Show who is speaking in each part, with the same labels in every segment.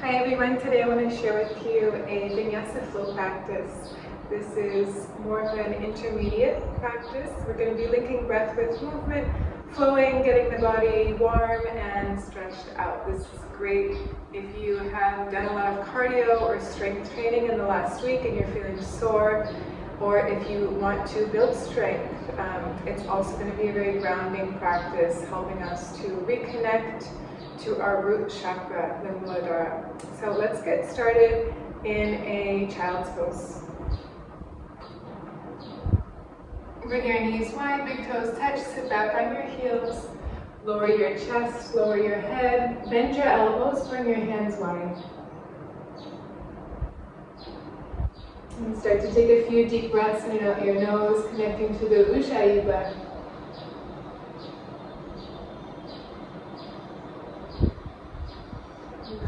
Speaker 1: Hi everyone, today I want to share with you a vinyasa flow practice. This is more of an intermediate practice. We're going to be linking breath with movement, flowing, getting the body warm and stretched out. This is great if you have done a lot of cardio or strength training in the last week and you're feeling sore, or if you want to build strength. It's also going to be a very grounding practice, helping us to reconnect to our root chakra, the muladhara. So let's get started in a child's pose. Bring your knees wide, big toes touch, sit back on your heels. Lower your chest, lower your head, bend your elbows, bring your hands wide. And start to take a few deep breaths in and out your nose, connecting to the Ujjayi breath.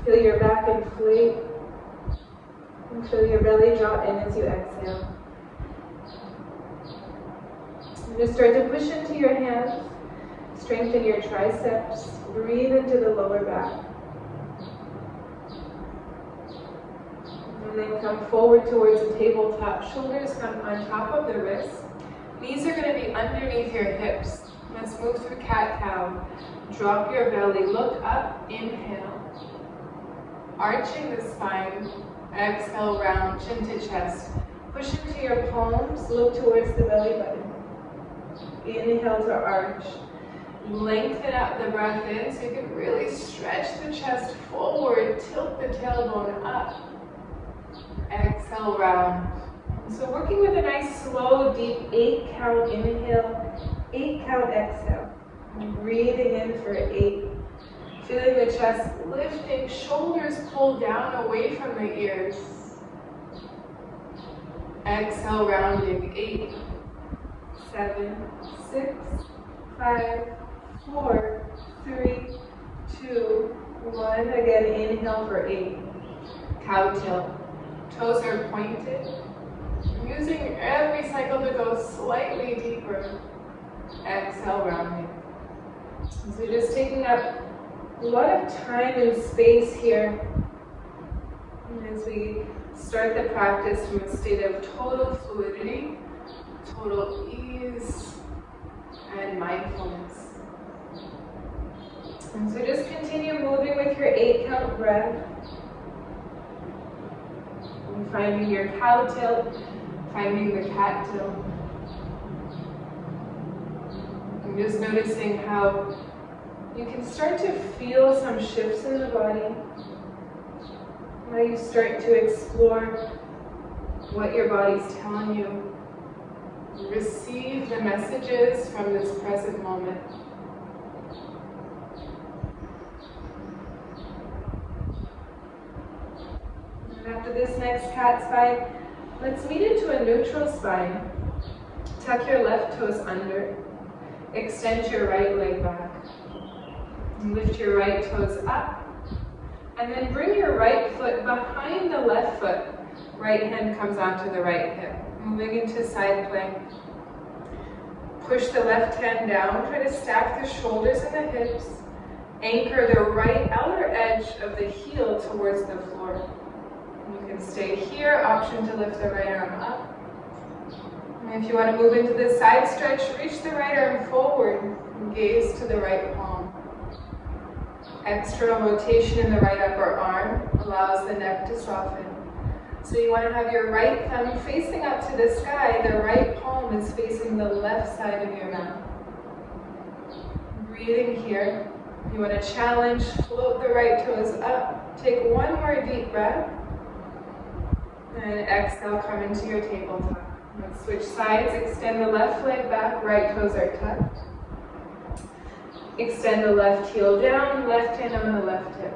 Speaker 1: Feel your back inflate, and feel your belly drop in as you exhale. And just start to push into your hands, strengthen your triceps, breathe into the lower back. And then come forward towards the tabletop. Shoulders come on top of the wrists. Knees are going to be underneath your hips. Let's move through cat-cow. Drop your belly, look up, inhale. Arching the spine, exhale, round, chin to chest. Push into your palms, look towards the belly button. Inhale to arch. Lengthen out the breath in so you can really stretch the chest forward, tilt the tailbone up. Exhale, round. So working with a nice, slow, deep 8-count inhale, 8-count exhale. Breathing in for 8. Feeling the chest lifting, shoulders pull down away from the ears. Exhale, rounding. 8, 7, 6, 5, 4, 3, 2, 1. Again, inhale for 8. Cow tilt. Toes are pointed. Using every cycle to go slightly deeper. Exhale, rounding. So just taking up a lot of time and space here as we start the practice from a state of total fluidity, total ease, and mindfulness. And so just continue moving with your 8-count breath. And finding your cow tilt, finding the cat tilt. And just noticing how you can start to feel some shifts in the body. How you start to explore what your body's telling you. Receive the messages from this present moment. And after this next cat spine, let's meet into a neutral spine. Tuck your left toes under. Extend your right leg back. Lift your right toes up, and then bring your right foot behind the left foot. Right hand comes onto the right hip. Moving into side plank. Push the left hand down. Try to stack the shoulders and the hips. Anchor the right outer edge of the heel towards the floor. You can stay here. Option to lift the right arm up. And if you want to move into the side stretch, reach the right arm forward and gaze to the right palm. External rotation in the right upper arm allows the neck to soften. So you want to have your right thumb facing up to the sky. The right palm is facing the left side of your mat. Breathing here. You want to challenge, float the right toes up. Take one more deep breath. And exhale, come into your tabletop. Let's switch sides. Extend the left leg back. Right toes are tucked. Extend the left heel down, left hand on the left hip.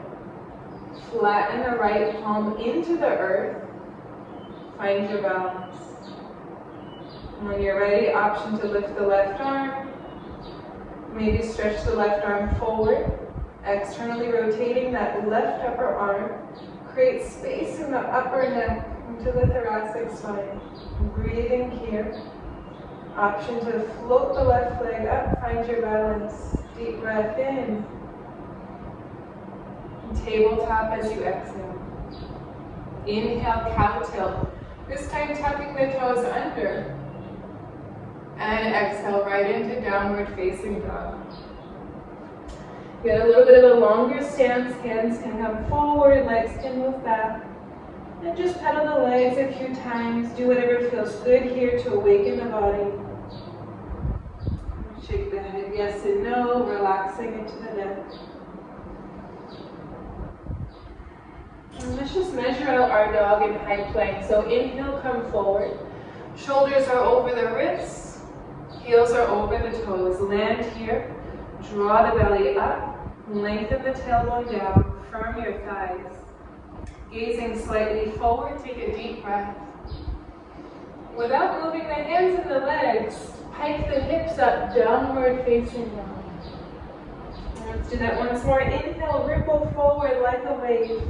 Speaker 1: Flatten the right palm into the earth. Find your balance. And when you're ready, option to lift the left arm. Maybe stretch the left arm forward. Externally rotating that left upper arm. Create space in the upper neck into the thoracic spine. Breathing here. Option to float the left leg up, find your balance. Deep breath in. Tabletop as you exhale. Inhale, cow tilt. This time tucking the toes under. And exhale right into downward facing dog. Get a little bit of a longer stance. Hands can come forward, legs can move back. And just pedal the legs a few times. Do whatever feels good here to awaken the body. Shake the head yes and no, relaxing into the neck. And let's just measure out our dog in high plank. So inhale, come forward. Shoulders are over the wrists. Heels are over the toes. Land here. Draw the belly up. Lengthen the tailbone down. Firm your thighs. Gazing slightly forward, take a deep breath. Without moving the hands and the legs, pike the hips up, downward facing dog. Let's do that once more. Inhale, ripple forward like a wave.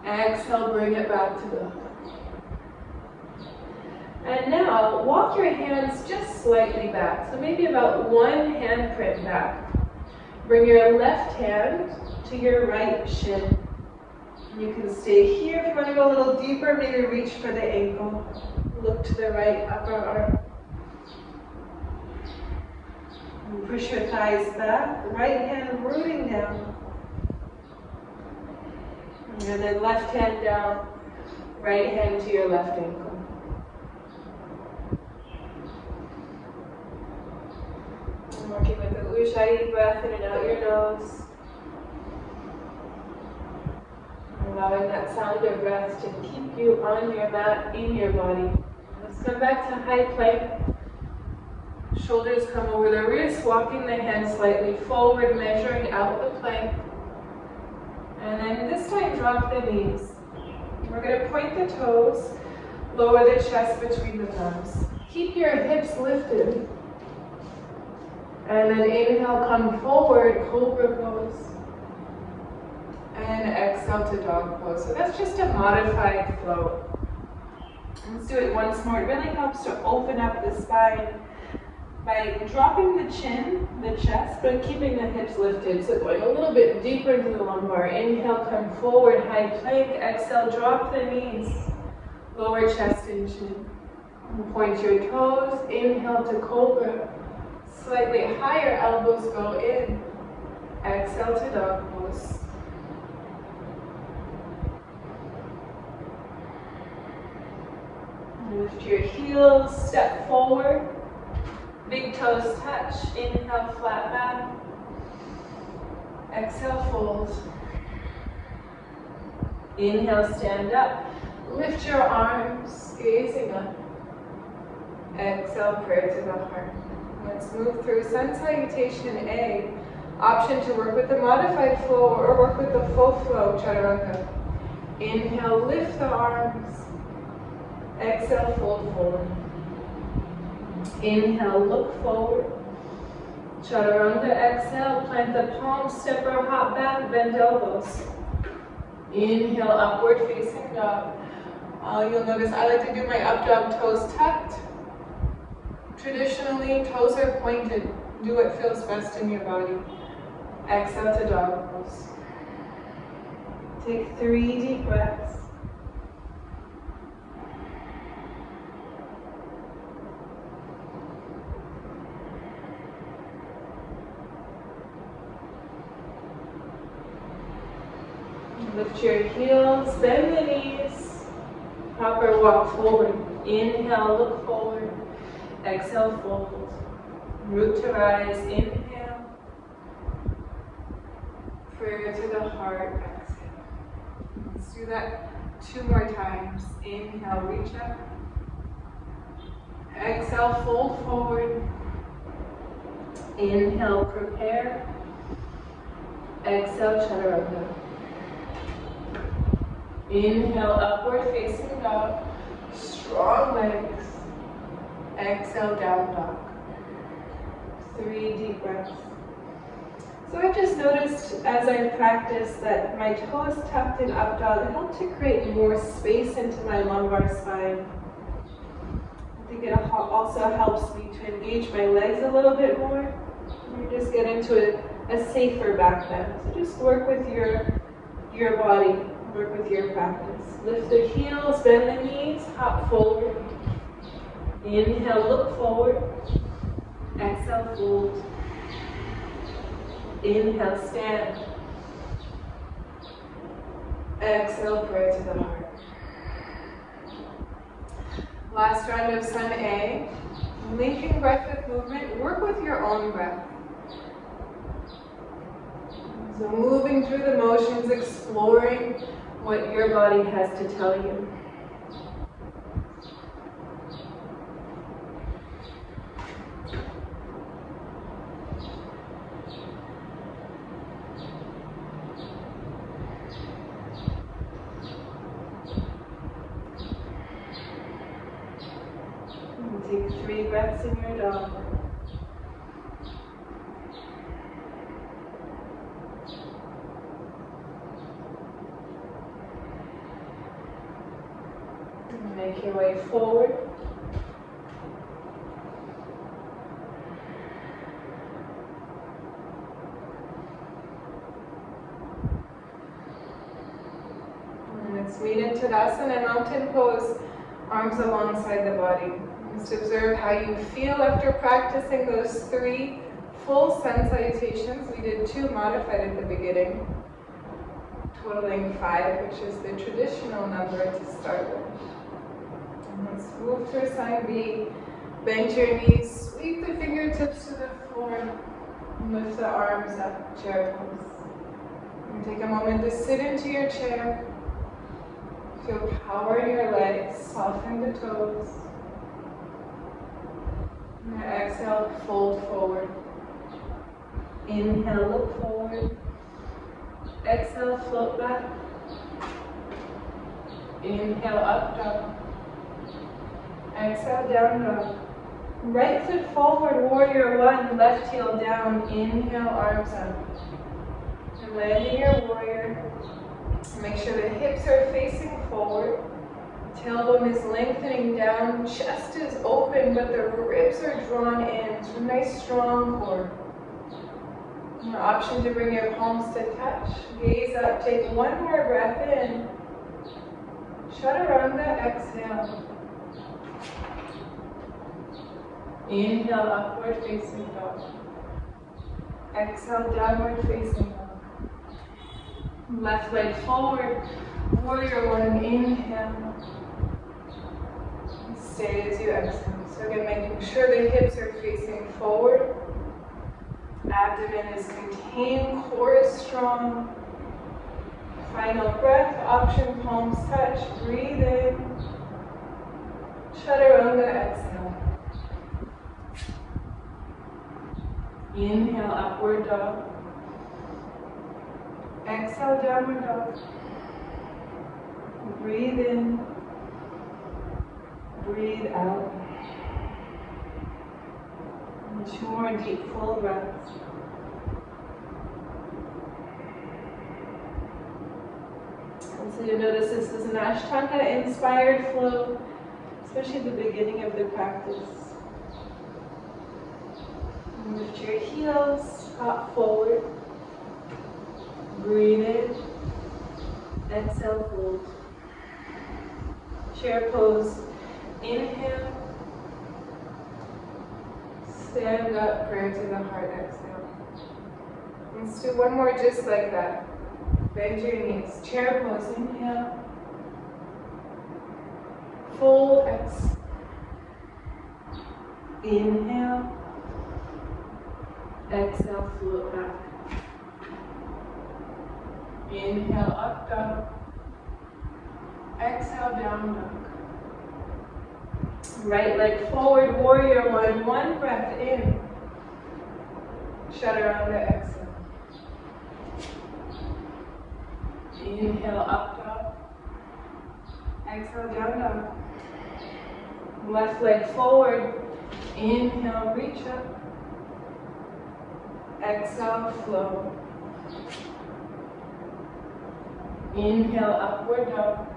Speaker 1: Exhale, bring it back to dog. And now, walk your hands just slightly back. So maybe about one handprint back. Bring your left hand to your right shin. You can stay here. If you want to go a little deeper, maybe reach for the ankle. Look to the right upper arm. And push your thighs back. Right hand rooting down. And then left hand down. Right hand to your left ankle. And working with the Ujjayi breath in and out your nose. Allowing that sound of rest to keep you on your mat, in your body. Let's come back to high plank. Shoulders come over the wrists, walking the hands slightly forward, measuring out the plank. And then this time drop the knees. We're going to point the toes, lower the chest between the thumbs. Keep your hips lifted. And then inhale, come forward, cobra pose. And exhale to dog pose. So that's just a modified flow. Let's do it once more. It really helps to open up the spine by dropping the chin, the chest, but keeping the hips lifted. So going a little bit deeper into the lumbar. Inhale, come forward, high plank. Exhale, drop the knees. Lower chest and chin. And point your toes. Inhale to cobra. Slightly higher elbows go in. Exhale to dog pose. Lift your heels, step forward. Big toes touch. Inhale, flat back. Exhale, fold. Inhale, stand up. Lift your arms, gazing up. Exhale, prayer to the heart. Let's move through Sun Salutation A. Option to work with the modified flow or work with the full flow, Chaturanga. Inhale, lift the arms. Exhale, fold forward. Inhale, look forward. Chaturanga, exhale, plant the palms, step or hop back, bend elbows. Inhale, upward facing dog. You'll notice I like to do my up dog, toes tucked. Traditionally, toes are pointed. Do what feels best in your body. Exhale to dog pose. Take 3 deep breaths. Lift your heels, bend the knees, hop or walk forward. Inhale, look forward. Exhale, fold. Root to rise, inhale. Prayer to the heart, exhale. Let's do that 2 more times. Inhale, reach up. Exhale, fold forward. Inhale, prepare. Exhale, Chaturanga. Inhale, upward facing dog. Strong legs. Exhale, down dog. 3 deep breaths. So I just noticed as I practiced that my toes tucked in up dog helped to create more space into my lumbar spine. I think it also helps me to engage my legs a little bit more. You just get into a safer back bend. So just work with your body, work with your practice. Lift the heels, bend the knees, hop forward. Inhale, look forward. Exhale, fold. Inhale, stand. Exhale, prayer to the heart. Last round of Sun A. Linking breath with movement. Work with your own breath. So moving through the motions, exploring what your body has to tell you. And take 3 breaths in your dog. Make your way forward. And let's meet in Tadasana, mountain pose, arms alongside the body. Just observe how you feel after practicing those 3 full sun salutations. We did 2 modified at the beginning, totaling 5, which is the traditional number to start with. Let's move to a side B. Bend your knees, sweep the fingertips to the floor, and lift the arms up, chair pose. And take a moment to sit into your chair. Feel power in your legs, soften the toes. And exhale, fold forward. Inhale, look forward. Exhale, float back. Inhale, up dog. Exhale, down dog. Right foot forward, warrior 1, left heel down. Inhale, arms up. And land in your warrior. Make sure the hips are facing forward. Tailbone is lengthening down. Chest is open, but the ribs are drawn in. So a nice strong core. An option to bring your palms to touch. Gaze up. Take 1 more breath in. Chaturanga, exhale. Inhale, upward facing dog. Exhale, downward facing dog. Left leg forward, warrior 1, inhale. Stay as you exhale. So again, making sure the hips are facing forward. Abdomen is contained, core is strong. Final breath, option palms touch, breathe in. Chaturanga, exhale. Inhale, upward dog. Exhale, downward dog. Breathe in. Breathe out. And 2 more deep, full breaths. And so you notice this is an Ashtanga inspired flow, especially at the beginning of the practice. Lift your heels, hop forward. Breathe in. Exhale, fold. Chair pose. Inhale. Stand up, prayer to the heart, exhale. Let's do 1 more just like that. Bend your knees. Chair pose. Inhale. Fold, exhale. Inhale. Exhale, float back. Inhale, up dog. Exhale, down dog. Right leg forward, warrior 1. 1 breath in. Chaturanga, exhale. Inhale, up dog. Exhale, down dog. Left leg forward. Inhale, reach up. Exhale, flow. Inhale, upward dog.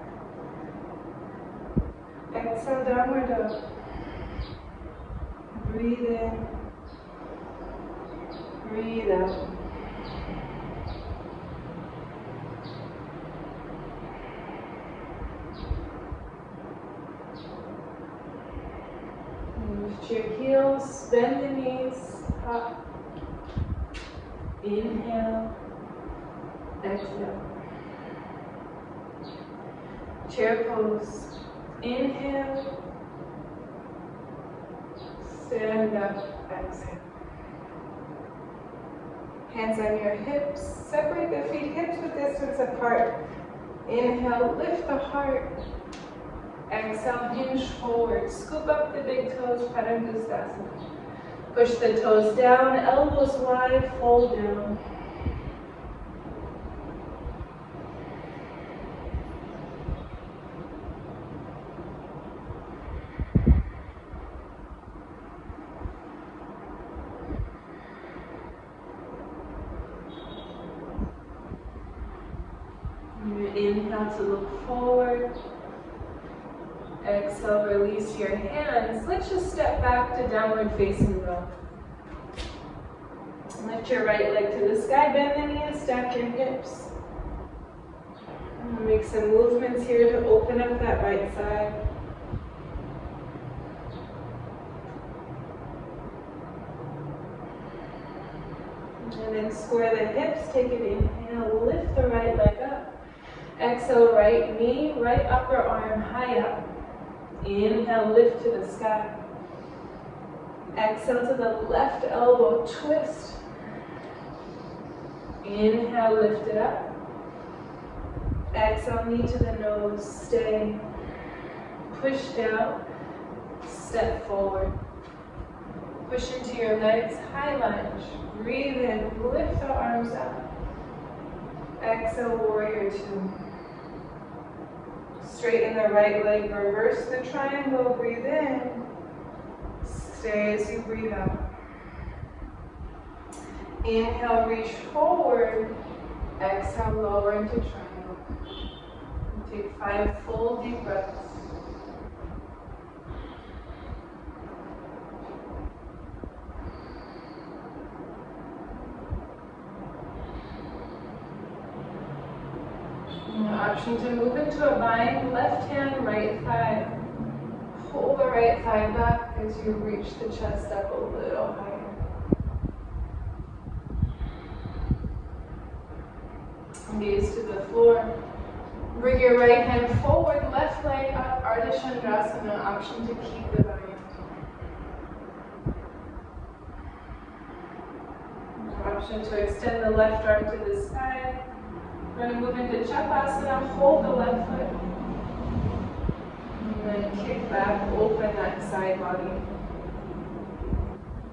Speaker 1: Exhale, downward dog. Breathe in. Breathe out. your heels, bend the knees, up. Inhale, exhale. Chair pose. Inhale, stand up, exhale. Hands on your hips, separate the feet hips width distance apart. Inhale, lift the heart. Exhale, hinge forward. Scoop up the big toes, Paramudasana. Push the toes down, elbows wide, fold down. Inhale to look forward. Exhale, release your hands. Let's just step back to downward facing dog. Lift your right leg to the sky, bend the knees, stack your hips. Make some movements here to open up that right side. And then square the hips, take an inhale, lift the right leg up. Exhale, right knee, right upper arm high up. Inhale, lift to the sky. Exhale to the left elbow, twist. Inhale, lift it up. Exhale, knee to the nose, stay. Push down, step forward. Push into your legs, high lunge. Breathe in, lift the arms up. Exhale, warrior two. Straighten the right leg, reverse the triangle, breathe in. Stay as you breathe out. Inhale, reach forward. Exhale, lower into triangle. Take 5 full deep breaths. Option to move into a bind, left hand, right thigh. Pull the right thigh back as you reach the chest up a little higher. Gaze to the floor. Bring your right hand forward, left leg up, Ardha Chandrasana. Option to keep the bind. Option to extend the left arm to the sky. We're going to move into Chakasana, hold the left foot. And then kick back, open that side body.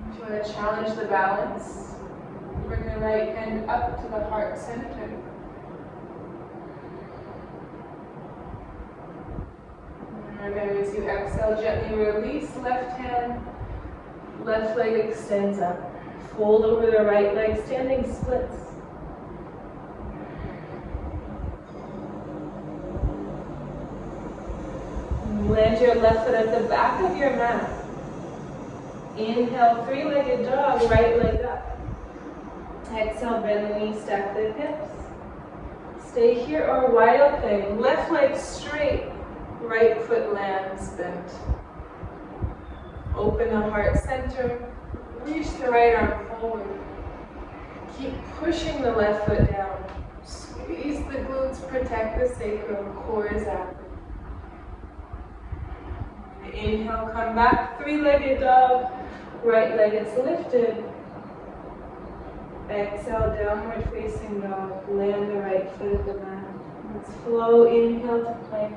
Speaker 1: If you want to challenge the balance, bring your right hand up to the heart center. And again, as you exhale, gently release, left hand, left leg extends up. Fold over the right leg, standing splits. Land your left foot at the back of your mat. Inhale, 3-legged dog, right leg up. Exhale, bend the knees, stack the hips. Stay here or wild thing. Left leg straight, right foot lands bent. Open the heart center. Reach the right arm forward. Keep pushing the left foot down. Squeeze the glutes, protect the sacrum, core is active. Inhale, come back, 3-legged dog, right leg is lifted. Exhale, downward facing dog, land the right foot at the mat. Let's flow, inhale to plank.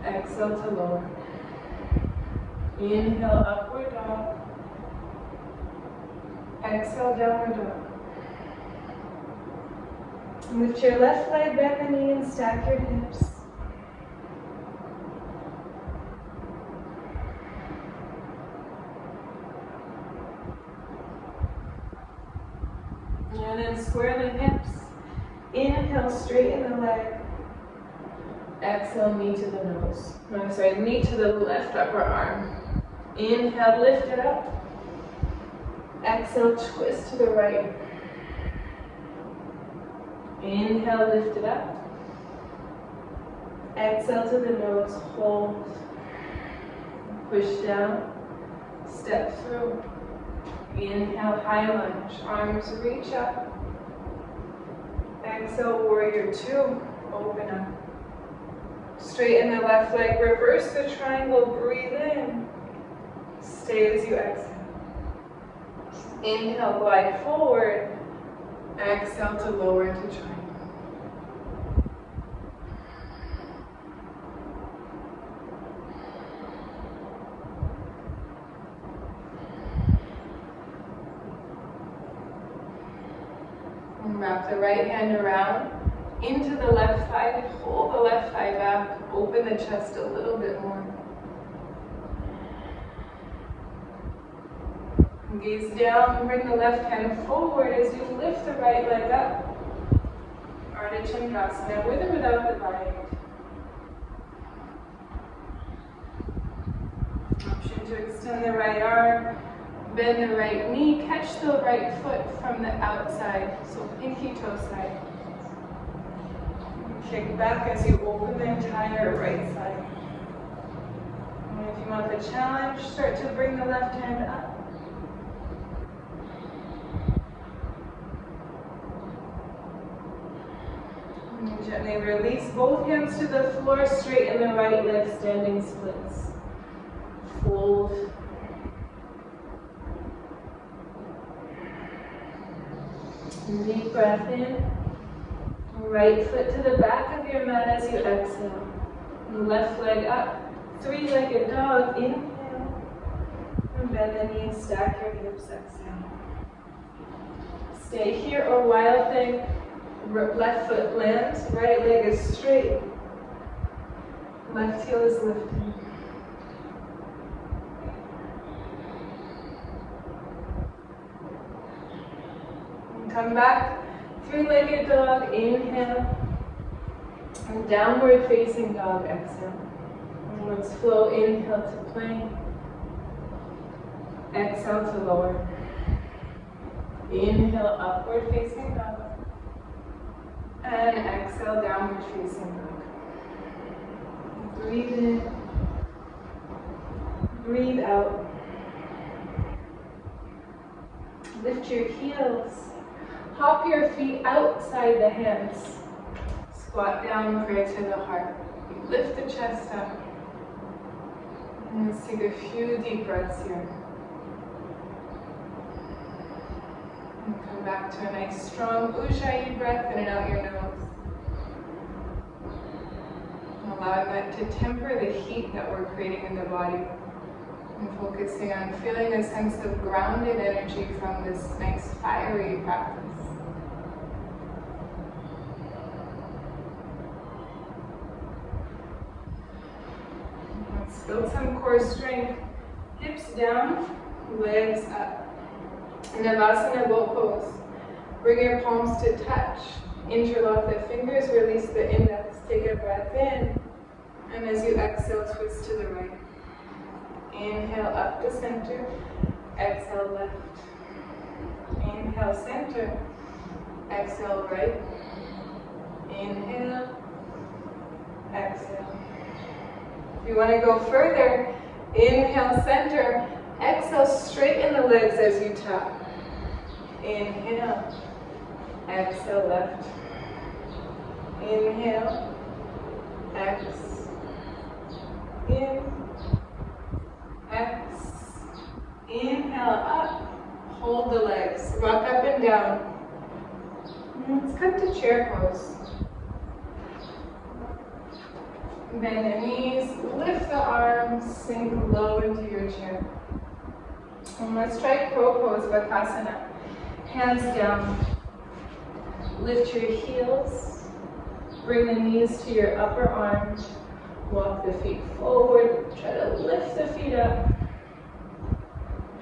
Speaker 1: Exhale to lower. Inhale, upward dog. Exhale, downward dog. Lift your left leg, bend the knee and stack your hips. And then square the hips. Inhale, straighten the leg. Exhale, knee to the nose. No, sorry, knee to the left upper arm. Inhale, lift it up. Exhale, twist to the right. Inhale, lift it up. Exhale to the nose, hold. Push down, step through. Inhale, high lunge, arms reach up. Exhale, warrior two, open up. Straighten the left leg, reverse the triangle, breathe in. Stay as you exhale. Inhale, glide forward. Exhale to lower into triangle. And wrap the right hand around into the left thigh. Hold the left thigh back. Open the chest a little bit more. Gaze down, bring the left hand forward as you lift the right leg up. Ardha Chandrasana, with or without the bind. Option to extend the right arm, bend the right knee, catch the right foot from the outside, so pinky toe side. Kick back as you open the entire right side. And if you want the challenge, start to bring the left hand up. And gently release both hands to the floor, straighten the right leg, standing splits. Fold. Deep breath in. Right foot to the back of your mat as you exhale. Left leg up. Three-legged dog. Inhale. And bend the knees, stack your hips, exhale. Stay here or wild thing. Left foot lands, right leg is straight. Left heel is lifted. And come back, three-legged dog, inhale. And downward facing dog, exhale. And let's flow, inhale to plank. Exhale to lower. Inhale, upward facing dog. And exhale, downward facing dog. Breathe in. Breathe out. Lift your heels. Hop your feet outside the hands. Squat down, pray to the heart. Lift the chest up. And let's take a few deep breaths here. And come back to a nice strong Ujjayi breath in and out your nose. Allowing that to temper the heat that we're creating in the body. And focusing on feeling a sense of grounded energy from this nice fiery practice. Let's build some core strength. Hips down, legs up. Navasana boat pose. Bring your palms to touch. Interlock the fingers, release the index. Take a breath in. And as you exhale, twist to the right. Inhale up to center. Exhale left. Inhale center. Exhale right. Inhale. Exhale. If you want to go further, inhale center. Exhale, straighten the legs as you tap. Inhale. Exhale left. Inhale. X. In. X. Inhale up. Hold the legs. Rock up and down. Let's come to chair pose. Bend the knees. Lift the arms. Sink low into your chair. And let's try crow pose, Bakasana. Hands down. Lift your heels. Bring the knees to your upper arms. Walk the feet forward. Try to lift the feet up.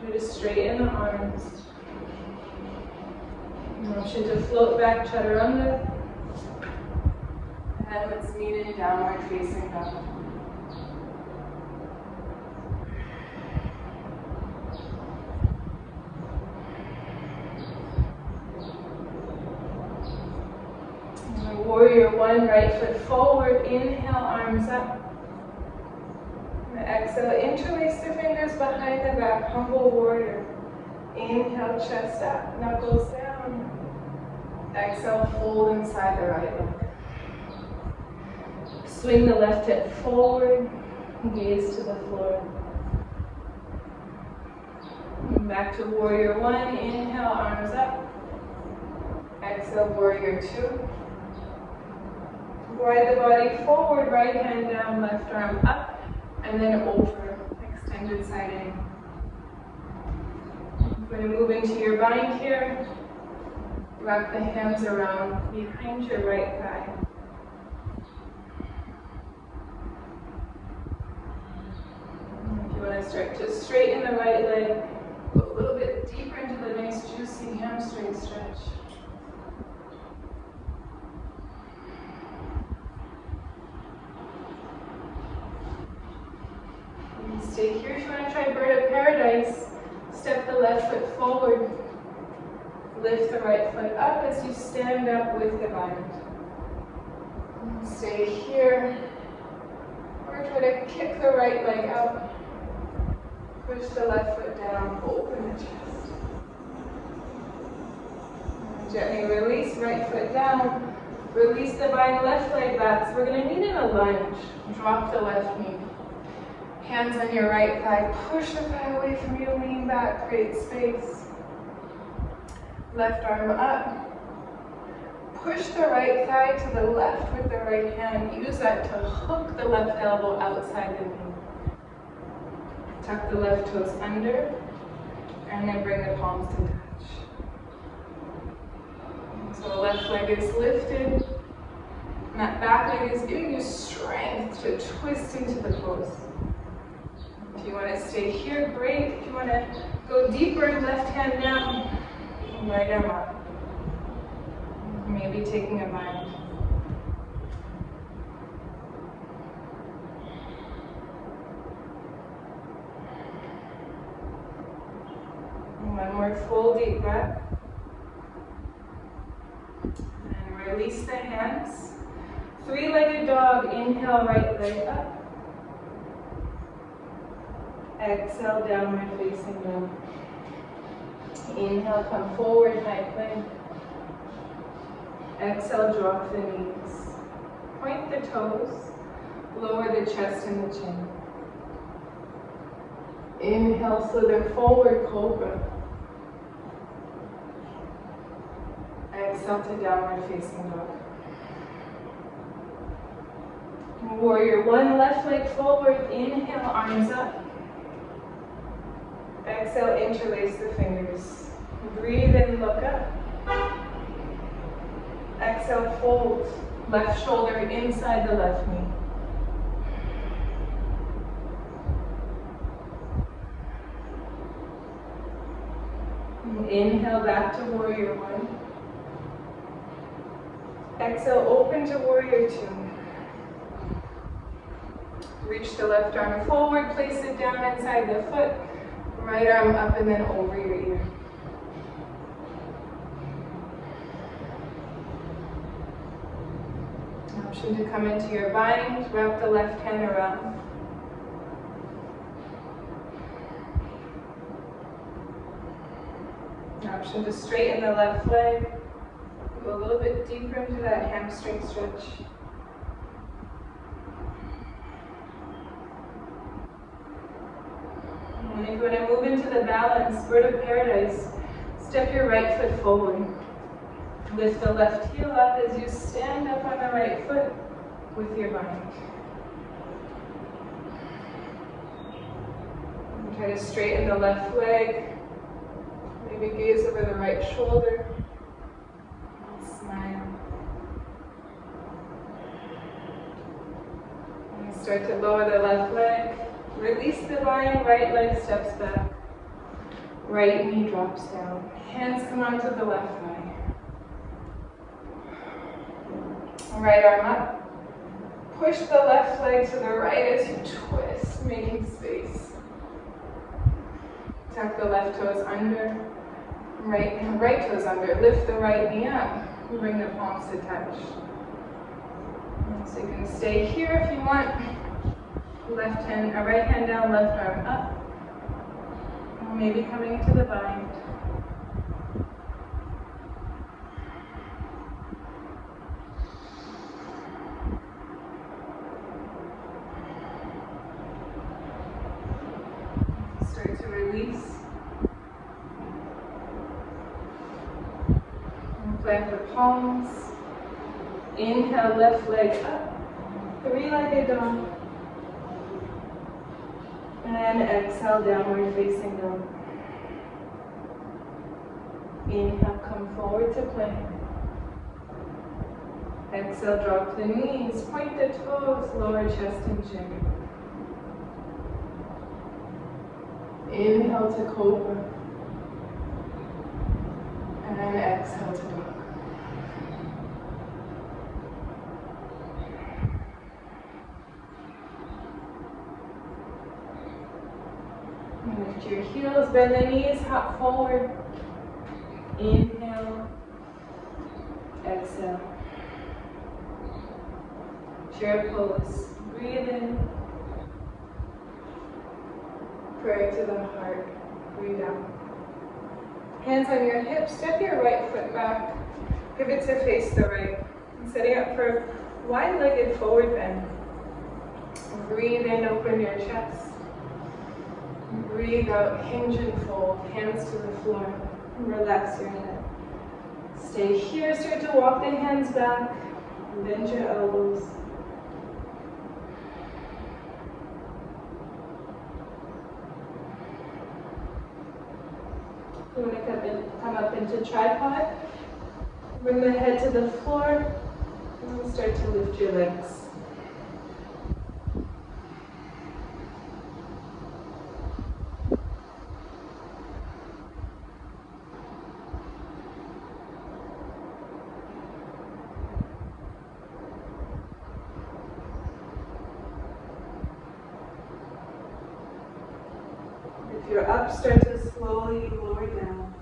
Speaker 1: Try to straighten the arms. Motion to float back, chaturanga. And let's meet in downward facing dog. Warrior one, right foot forward. Inhale, arms up. Exhale, interlace the fingers behind the back, humble warrior. Inhale, chest up, knuckles down. Exhale, fold inside the right leg. Swing the left hip forward, gaze to the floor. Back to warrior one, inhale, arms up. Exhale, warrior two. Glide the body forward, right hand down, left arm up, and then over, extended side angle. You're going to move into your bind here. Wrap the hands around behind your right thigh. If you want to start to straighten the right leg, go a little bit deeper into the nice juicy hamstring stretch. Stay here. If you want to try bird of paradise, step the left foot forward. Lift the right foot up as you stand up with the bind. Stay here. Or try to kick the right leg out. Push the left foot down, open the chest. Gently release right foot down. Release the bind, left leg back. So we're going to meet in a lunge. Drop the left knee. Hands on your right thigh, push the thigh away from you, lean back, create space. Left arm up. Push the right thigh to the left with the right hand. Use that to hook the left elbow outside the knee. Tuck the left toes under, and then bring the palms to touch. So the left leg is lifted, and that back leg is giving you strength to twist into the pose. If you want to stay here, great. If you want to go deeper, left hand down, right arm up. Maybe taking a bind. One more full deep breath. And release the hands. Three-legged dog, inhale, right leg up. Exhale, downward facing dog. Inhale, come forward, high plank. Exhale, drop the knees. Point the toes. Lower the chest and the chin. Inhale, slither forward, cobra. Exhale to downward facing dog. Warrior one, left leg forward. Inhale, arms up. Exhale, interlace the fingers. Breathe in, look up. Exhale, fold. Left shoulder inside the left knee. Inhale, back to warrior one. Exhale, open to warrior two. Reach the left arm forward, place it down inside the foot. Right arm up and then over your ear. Option to come into your bind, wrap the left hand around. Option to straighten the left leg. Go a little bit deeper into that hamstring stretch. And if you want to move into the balance, bird of paradise, step your right foot forward. Lift the left heel up as you stand up on the right foot with your bind. And try to straighten the left leg. Maybe gaze over the right shoulder. And smile. And start to lower the left leg. Release the bind, right leg steps back. Right knee drops down. Hands come onto the left thigh. Right arm up. Push the left leg to the right as you twist, making space. Tuck the left toes under. Right toes under. Lift the right knee up. Bring the palms to touch. So you can stay here if you want. Right hand down, left arm up. Maybe coming to the bind. Start to release. And plant the palms. Inhale, left leg up. Three-legged dog. And exhale, downward facing dog. Inhale, come forward to plank. Exhale, drop the knees, point the toes, lower chest and chin. Inhale to cobra. And exhale to dog. Lift your heels, bend the knees, hop forward. Inhale, exhale. Chair pose. Breathe in. Prayer to the heart. Breathe out. Hands on your hips. Step your right foot back. Pivot to face the right. And setting up for wide-legged forward bend. Breathe in, open your chest. Breathe out, hinge and fold, hands to the floor. Relax your head. Stay here, start to walk the hands back. Bend your elbows. You want to come up into tripod. Bring the head to the floor. And start to lift your legs. If you're up, start to slowly lower down.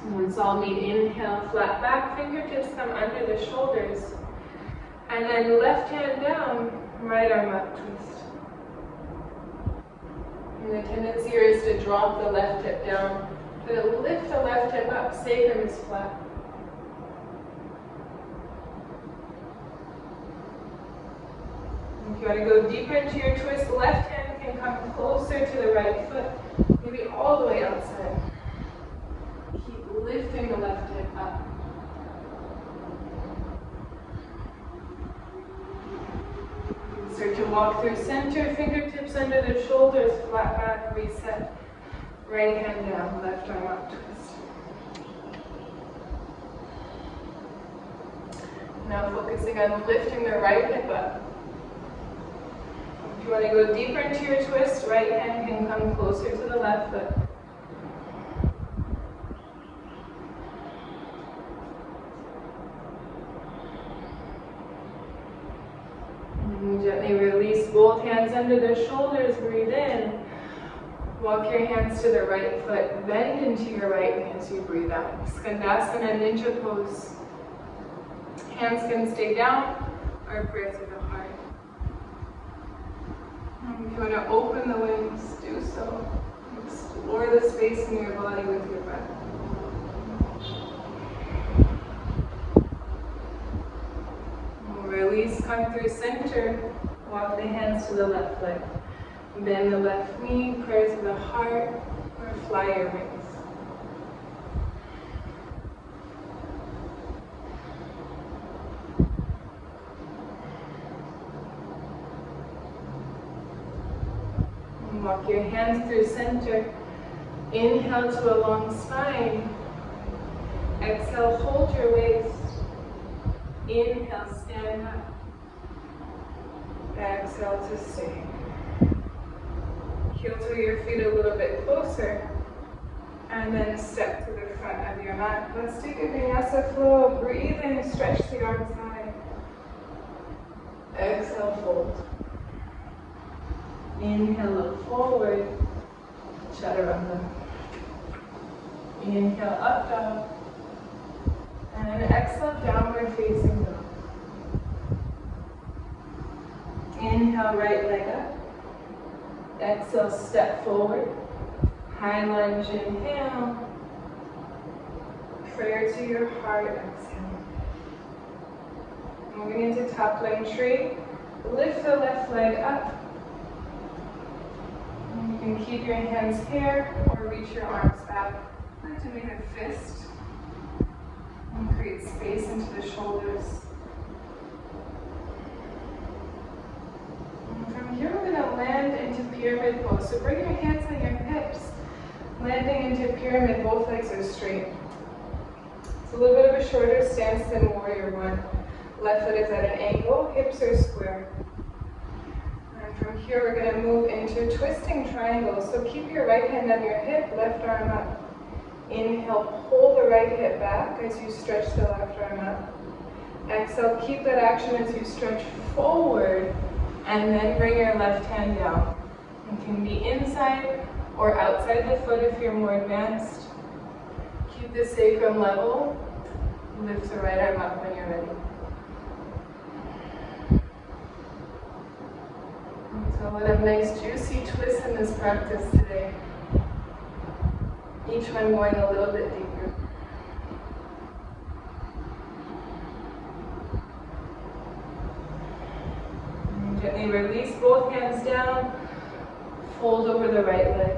Speaker 1: And let's all meet. Inhale, flat back, fingertips come under the shoulders. And then left hand down, right arm up, twist. And the tendency here is to drop the left hip down. To lift the left hip up, sacrum is flat. If you want to go deeper into your twist, left hand can come closer to the right foot, maybe all the way outside. Keep lifting the left hip up. Start to walk through center, fingertips under the shoulders, flat back, reset. Right hand down, left arm up, twist. Now focusing on lifting the right hip up. If you want to go deeper into your twist, right hand can come closer to the left foot. And gently release both hands under the shoulders, breathe in. Walk your hands to the right foot, bend into your right knee as you breathe out. Skandasana, ninja pose. Hands can stay down or prayer to the heart. If you want to open the wings, do so. Explore the space in your body with your breath. Release, come through center. Walk the hands to the left leg. Bend the left knee, prayer to the heart, or fly your wings. Walk your hands through center. Inhale to a long spine. Exhale, hold your waist. Inhale, stand up. Exhale to stay. Heel to your feet a little bit closer. And then step to the front of your mat. Let's take a vinyasa flow. Breathe in, stretch the arms high. Exhale, fold. Inhale, look forward, chaturanga. Inhale, up dog. And exhale, downward facing dog. Inhale, right leg up. Exhale, step forward. High lunge, inhale. Prayer to your heart, exhale. Moving into top-leg tree. Lift the left leg up. And you can keep your hands here or reach your arms back. I like to make a fist and create space into the shoulders. And from here we're going to land into pyramid pose. So bring your hands on your hips. Landing into pyramid, both legs are straight. It's a little bit of a shorter stance than warrior one. Left foot is at an angle, hips are square. And from here we're going to move into twisting triangle. So keep your right hand on your hip, left arm up. Inhale, pull the right hip back as you stretch the left arm up. Exhale, keep that action as you stretch forward, and then bring your left hand down. It can be inside or outside the foot if you're more advanced. Keep the sacrum level. Lift the right arm up when you're ready. So a lot of nice juicy twists in this practice today. Each one going a little bit deeper. And gently release both hands down. Fold over the right leg.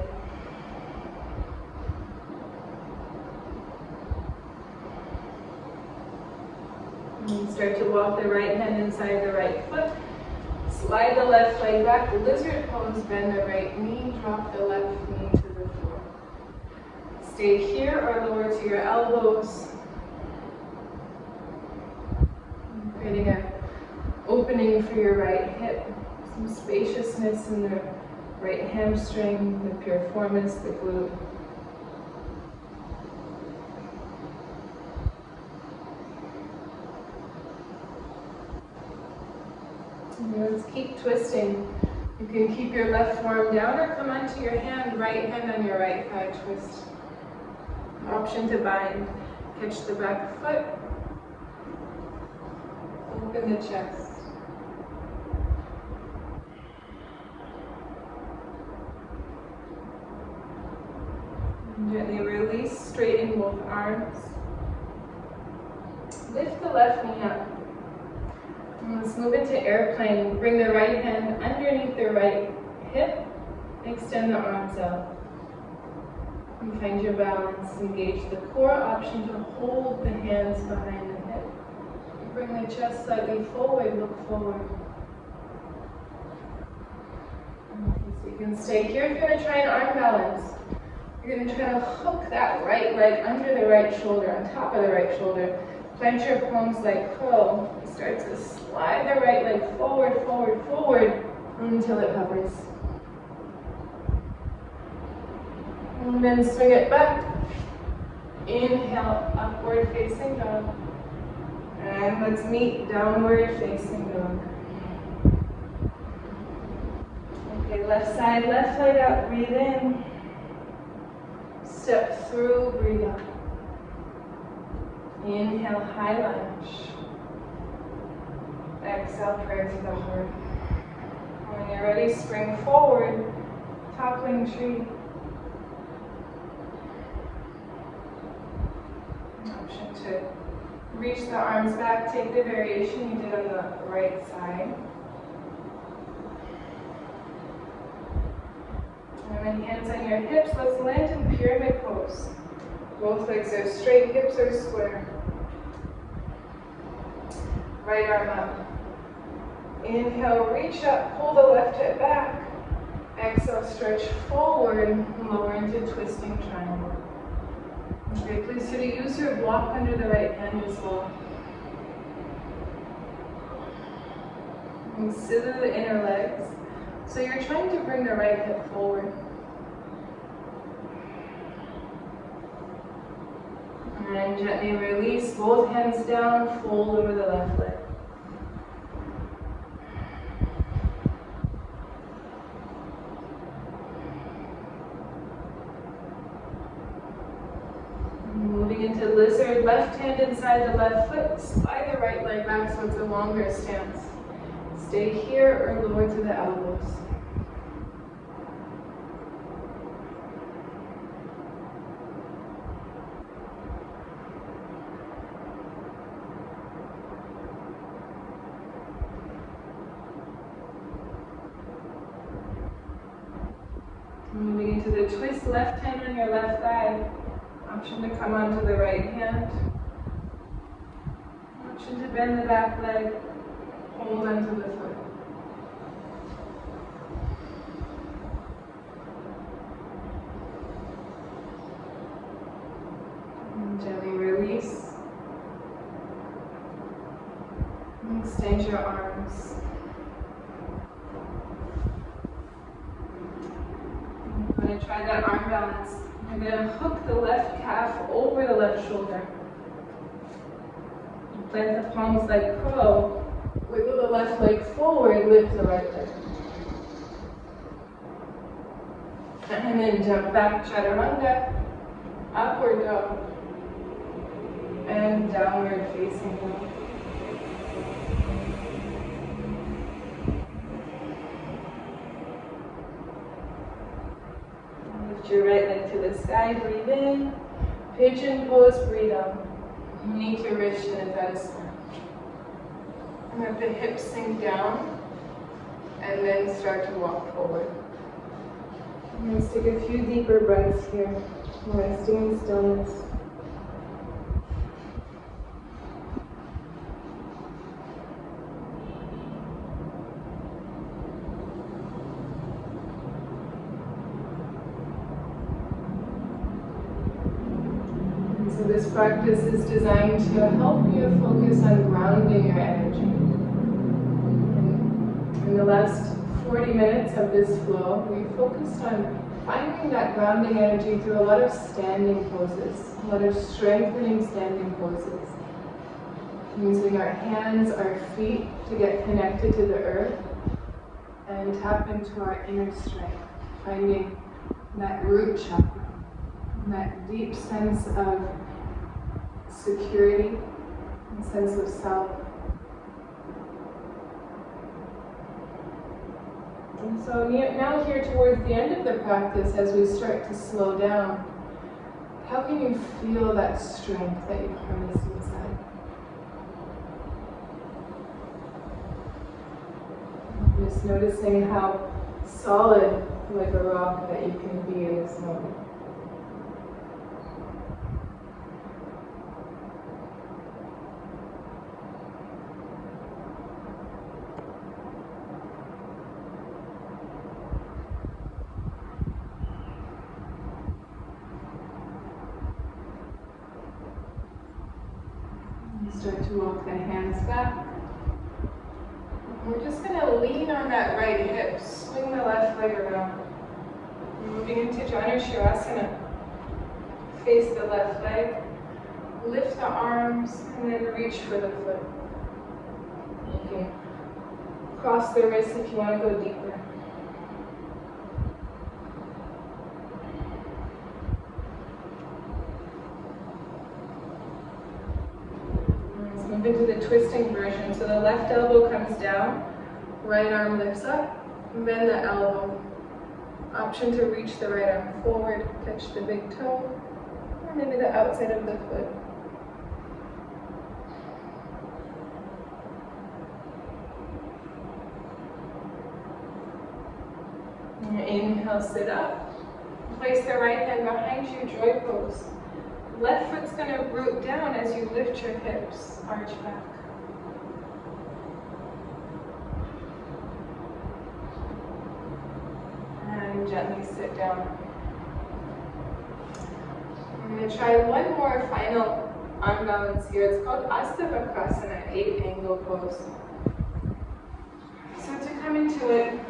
Speaker 1: And start to walk the right hand inside the right foot. Slide the left leg back, lizard pose, bend the right knee, drop the left knee to the floor. Stay here or lower to your elbows. Creating an opening for your right hip, some spaciousness in the right hamstring, the piriformis, the glute. Let's keep twisting. You can keep your left forearm down or come onto your hand, right hand on your right thigh twist. Option to bind. Catch the back foot. Open the chest. And gently release, straighten both arms. Lift the left knee up. Let's move into airplane. Bring the right hand underneath the right hip. Extend the arms out. And find your balance. Engage the core. Option to hold the hands behind the hip. Bring the chest slightly forward. Look forward. So you can stay here. If you're going to try an arm balance, you're going to try to hook that right leg under the right shoulder, on top of the right shoulder. Plant your palms like crow. Start to slide the right leg forward, forward, forward until it hovers. And then swing it back. Inhale, upward facing dog. And let's meet downward facing dog. Okay, left side, left leg up, breathe in. Step through, breathe out. Inhale, high lunge. Exhale, prayer to the heart. When you're ready, spring forward, toppling tree. Option to reach the arms back, take the variation you did on the right side. And then hands on your hips, let's land in pyramid pose. Both legs are straight, hips are square. Right arm up. Inhale, reach up, pull the left hip back. Exhale, stretch forward, lower into twisting triangle. Okay, please so to use your block under the right hand as well. And scissor the inner legs. So you're trying to bring the right hip forward. And gently release, both hands down, fold over the left leg. Moving into lizard, left hand inside the left foot, slide the right leg back so it's a longer stance. Stay here or lower to the elbows. Moving into the twist, left hand on your left thigh. Option to come onto the right hand. Option to bend the back leg. Hold onto the foot. And gently release. And extend your arms. I'm going to try that arm balance. I'm going to hook the left calf over the left shoulder. Plant the palms like crow. Wiggle the left leg forward, lift the right leg. And then jump back, chaturanga, upward dog, and downward facing dog. Lift your right leg to the sky, breathe in. Pigeon pose, breathe out. Knee to wrist, chin to Tadasana. And let the hips sink down, and then start to walk forward. Let's take a few deeper breaths here, resting in stillness. So this practice is designed to help you focus on grounding your energy. In the last 40 minutes of this flow, we focused on finding that grounding energy through a lot of standing poses, a lot of strengthening standing poses. Using our hands, our feet to get connected to the earth and tap into our inner strength, finding that root chakra, that deep sense of security and sense of self. And so now here towards the end of the practice, as we start to slow down, how can you feel that strength that you harness inside? Just noticing how solid like a rock that you can be in this moment. Start to walk the hands back. We're just going to lean on that right hip, swing the left leg around. Moving into Janusharasana. Face the left leg, lift the arms, and then reach for the foot. You can cross the wrists if you want to go deeper. Move into the twisting version. So the left elbow comes down, right arm lifts up, bend the elbow. Option to reach the right arm forward, touch the big toe, or maybe the outside of the foot. And inhale, sit up. Place the right hand behind you, joy pose. Left foot's going to root down as you lift your hips, arch back. And gently sit down. I'm going to try one more final arm balance here. It's called Astavakrasana, 8-angle pose. So to come into it,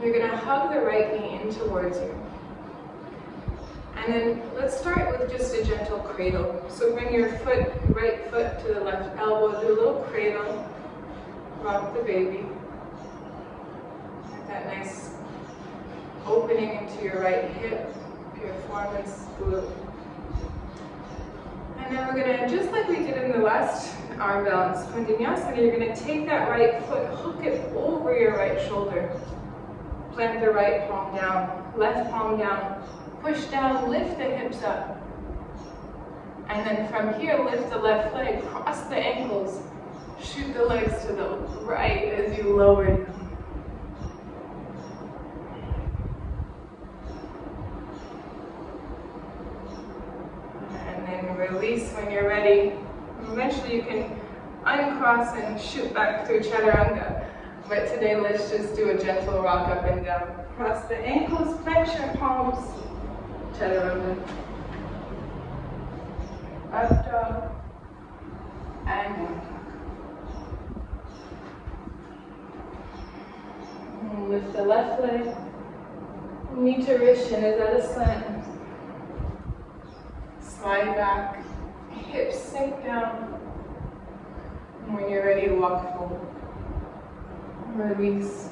Speaker 1: you're going to hug the right knee in towards you. And then let's start with just a gentle cradle. So bring your right foot to the left elbow, do a little cradle, rock the baby. Get that nice opening into your right hip, piriformis glute. And then we're gonna, just like we did in the last arm balance. Vinyasa, you're going to take that right foot, hook it over your right shoulder. Plant the right palm down, left palm down. Push down, lift the hips up. And then from here, lift the left leg, cross the ankles. Shoot the legs to the right as you lower down. And then release when you're ready. Eventually you can uncross and shoot back through chaturanga. But today let's just do a gentle rock up and down. Cross the ankles, flex your palms. Chaturanga. Up dog. And down dog. Lift the left leg. Nita Rishin is at a slant. Slide back. Hips sink down. And when you're ready, walk forward. Release.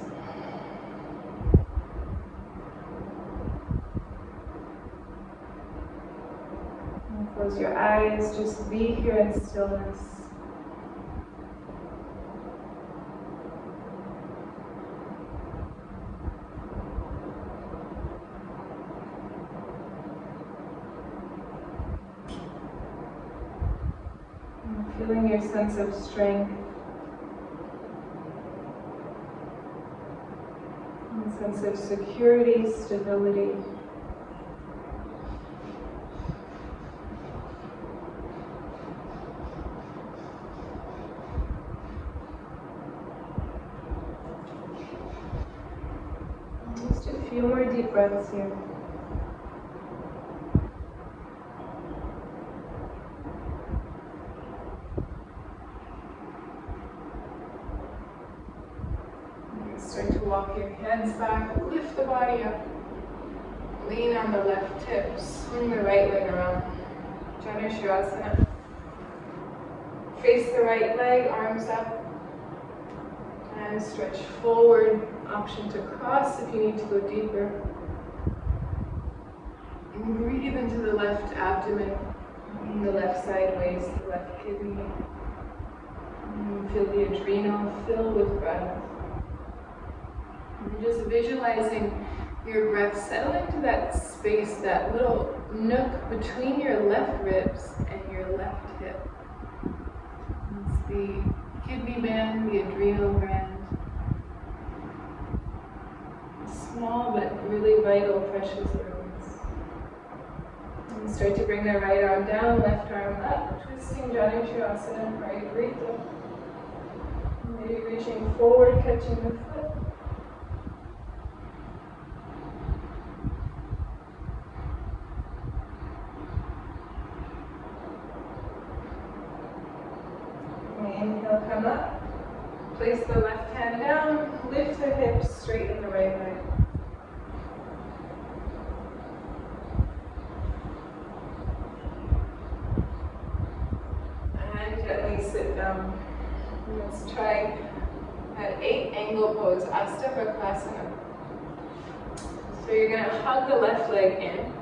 Speaker 1: And close your eyes. Just be here in stillness. Feeling your sense of strength, a sense of security, stability. Just a few more deep breaths here. Start to walk your hands back, lift the body up. Lean on the left hip, swing the right leg around. Janushrasana. Face the right leg, arms up. And stretch forward. Option to cross if you need to go deeper. And breathe into the left abdomen, the left sideways, the left kidney. And feel the adrenal fill with breath. And just visualizing your breath settle into that space, that little nook between your left ribs and your left hip. It's the kidney band, the adrenal gland. Small but really vital, precious organs. And start to bring the right arm down, left arm up, twisting Janushrasana, right breathe. Maybe reaching forward, catching the foot. Inhale, come up. Place the left hand down, lift the hips, straighten the right leg. And gently sit down. Let's try that 8-angle pose, Astapakasana. So you're going to hug the left leg in,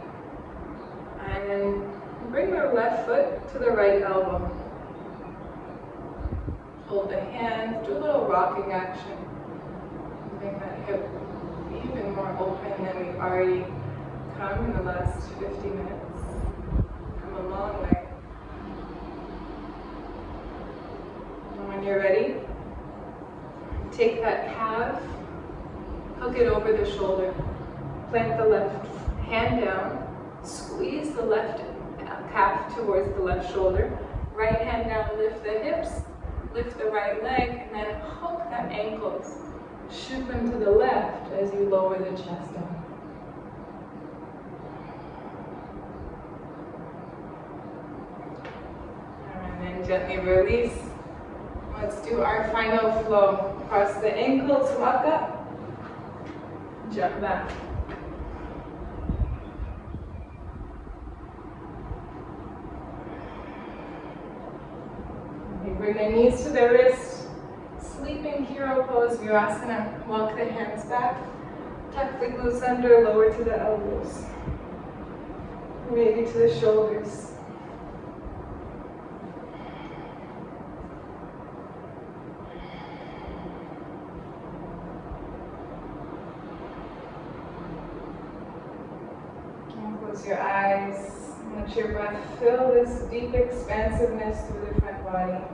Speaker 1: and then bring the left foot to the right elbow. Hold the hands, do a little rocking action. Make that hip even more open than we've already come in the last 50 minutes. Come a long way. And when you're ready, take that calf, hook it over the shoulder. Plant the left hand down, squeeze the left calf towards the left shoulder. Right hand down, lift the hips. Lift the right leg and then hook the ankles. Shoot them to the left as you lower the chest down. And then gently release. Let's do our final flow. Cross the ankles, walk up, jump back. Bring the knees to the wrist. Sleeping hero pose, Virasana. Walk the hands back. Tuck the glutes under, lower to the elbows. Maybe to the shoulders. Close your eyes. Let your breath fill this deep expansiveness through the front body.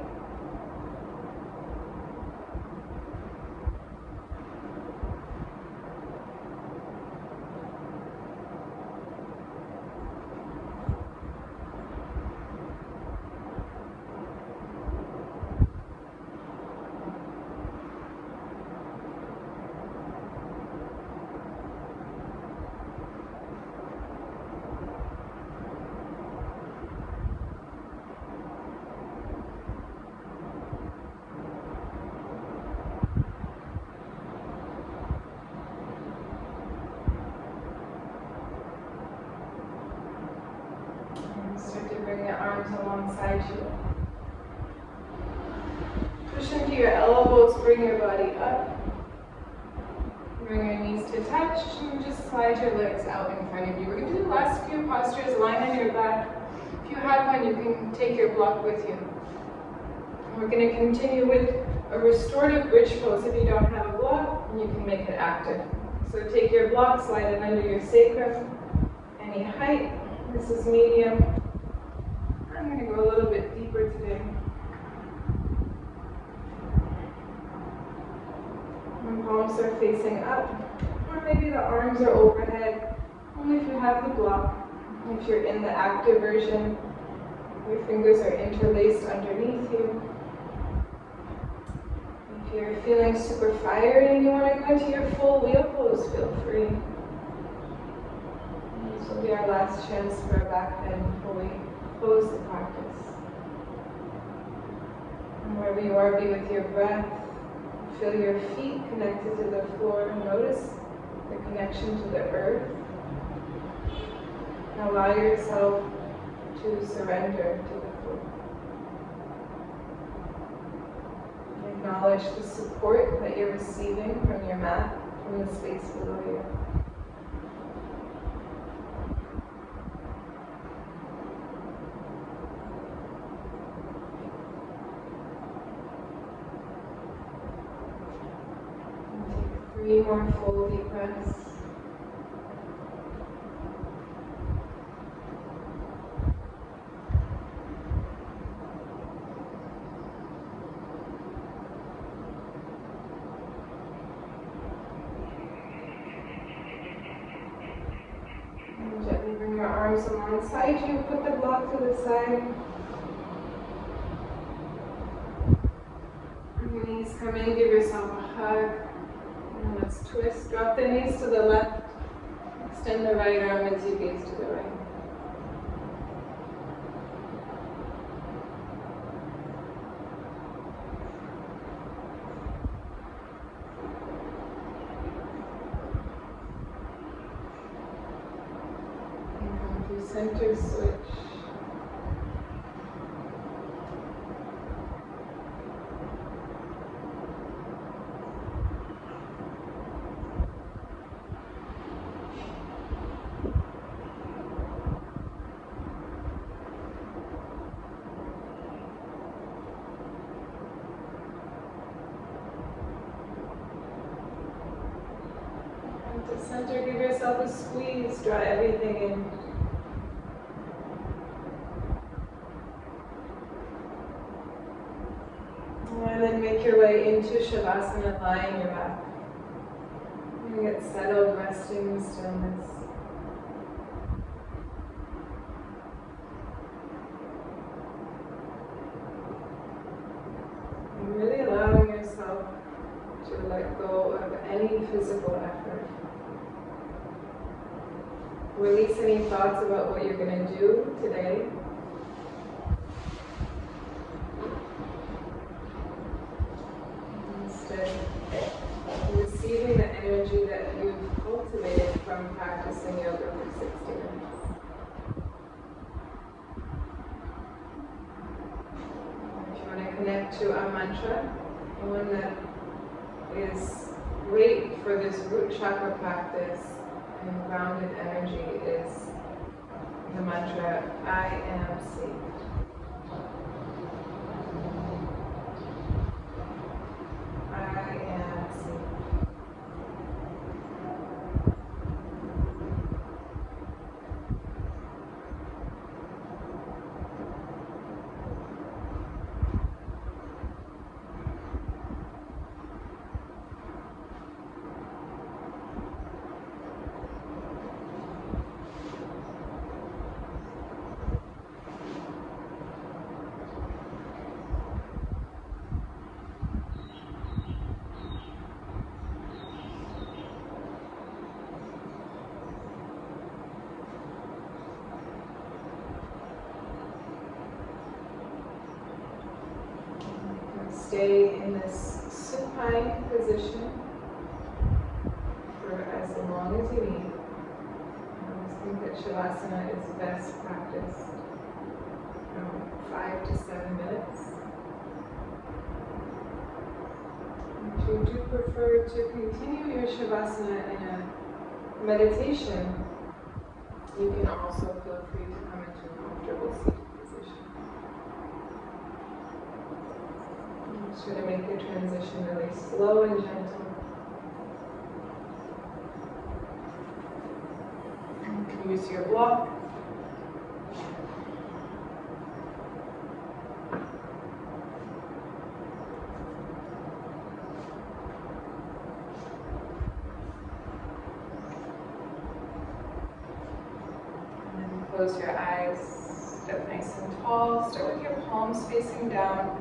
Speaker 1: Start to bring your arms alongside you. Push into your elbows, bring your body up. Bring your knees to touch and just slide your legs out in front of you. We're going to do the last few postures, lying on your back. If you have one, you can take your block with you. And we're going to continue with a restorative bridge pose. If you don't have a block, you can make it active. So take your block, slide it under your sacrum, any height. This is medium. I'm going to go a little bit deeper today. And palms are facing up, or maybe the arms are overhead, only if you have the block. If you're in the active version, your fingers are interlaced underneath you. If you're feeling super fired and you want to go into your full wheel pose, feel free. This will be our last chance for a back bend before we close the practice. And wherever you are, be with your breath. Feel your feet connected to the floor. Notice the connection to the earth. And allow yourself to surrender to the floor. Acknowledge the support that you're receiving from your mat, from the space below you. Three more full deep breaths. And gently bring your arms alongside you. Put the block to the side. Bring your knees come in. Give yourself a hug. And let's twist. Drop the knees to the left. Extend the right arm as you gaze to the right. And come to center switch. To center, give yourself a squeeze, draw everything in. And then make your way into Shavasana, lying your back. And get settled, resting in stillness. And really allowing yourself to let go of any physical effort. Release any thoughts about what you're going to do today. Instead, receiving the energy that you've cultivated from practicing yoga for 60 minutes. If you want to connect to a mantra, one that is great for this root chakra practice and grounded energy is the mantra, I am safe. I am safe. stay in this supine position for as long as you need. I always think that Shavasana is best practice from 5 to 7 minutes. If you do prefer to continue your Shavasana in a meditation, you can also feel free to come into a comfortable seated position. Just try to make your transition really slow and gentle. You can use your block. Close your eyes, step nice and tall. Start with your palms facing down,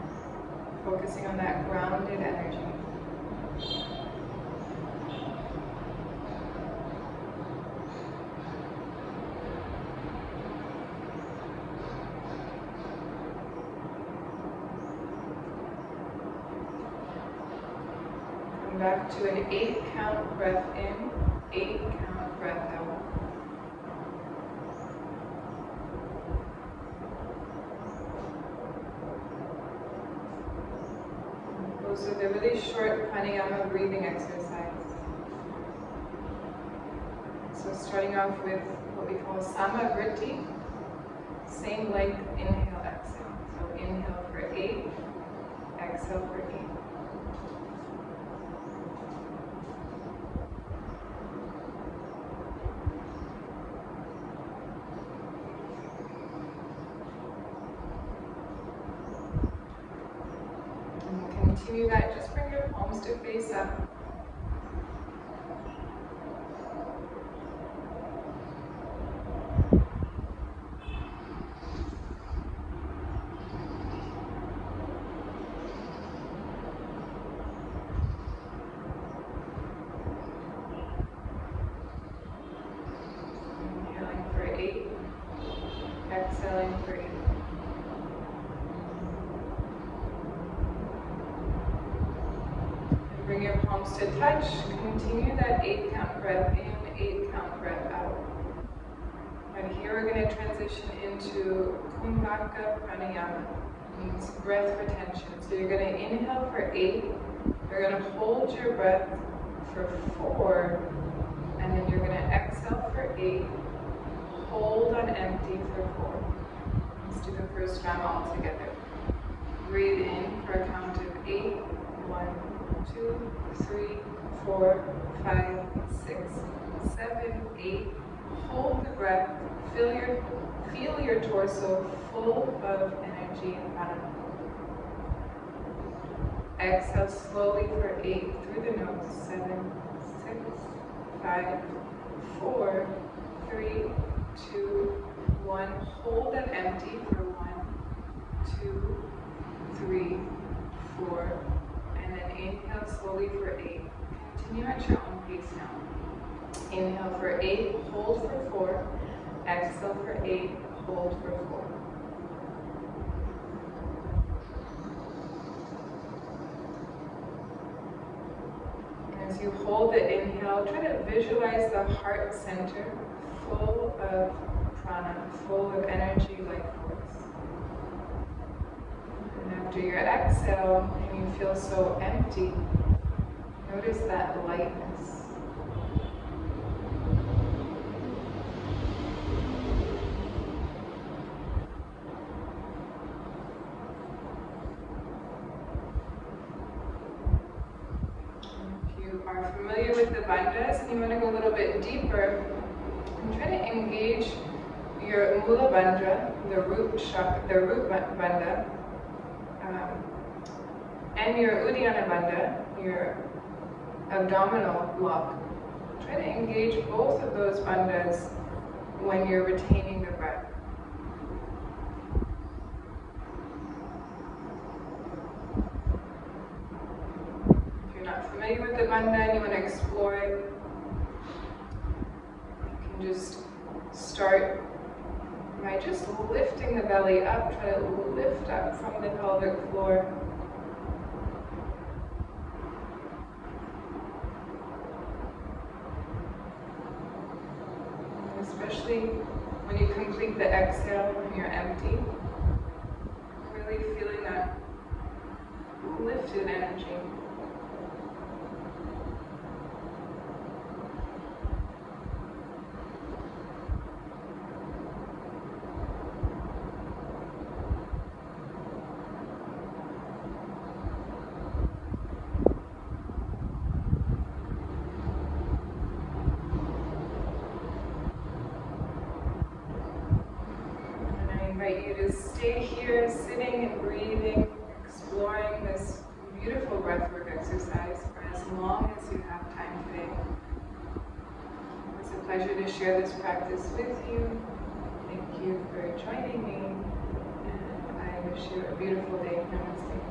Speaker 1: focusing on that grounded energy. Come back to an 8-count breath in, 8-count breath out. So they're really short pranayama breathing exercise. So starting off with what we call samavriti, same length inhale, exhale. So inhale for 8, exhale for 8. Continue that, just bring your palms to face up. Inhaling for 8, exhaling for 8. Bring your palms to touch. Continue that 8-count breath in, 8-count breath out. And here we're going to transition into kumbhaka pranayama. It means breath retention. So you're going to inhale for 8. You're going to hold your breath for 4. And then you're going to exhale for 8. Hold on empty for 4. Let's do the first round all together. Breathe in for a count of 8. 1, 2, 3, 4, 5, 6, 7, 8. Hold the breath. Feel your torso full of energy and prana. Exhale slowly for 8 through the nose. 7, 6, 5, 4, 3, 2, 1. Hold and empty for 1, 2, 3, 4. And then inhale slowly for 8. Continue at your own pace now. Inhale for 8, hold for 4. Exhale for 8, hold for 4. As you hold the inhale, try to visualize the heart center full of prana, full of energy like force. And after your exhale, and you feel so empty, notice that lightness. If you are familiar with the bandhas and you want to go a little bit deeper, and try to engage your muladhara, the root bandha, and your uddiyana bandha, your abdominal block. Try to engage both of those bandhas when you're retaining the breath. If you're not familiar with the bandha and you want to explore it, you can just start by just lifting the belly up. Try to lift up from the pelvic floor. especially when you complete the exhale and you're empty. Really feeling that lifted energy. I invite you to stay here, sitting and breathing, exploring this beautiful breathwork exercise for as long as you have time today. It's a pleasure to share this practice with you. Thank you for joining me, and I wish you a beautiful day. Namaste.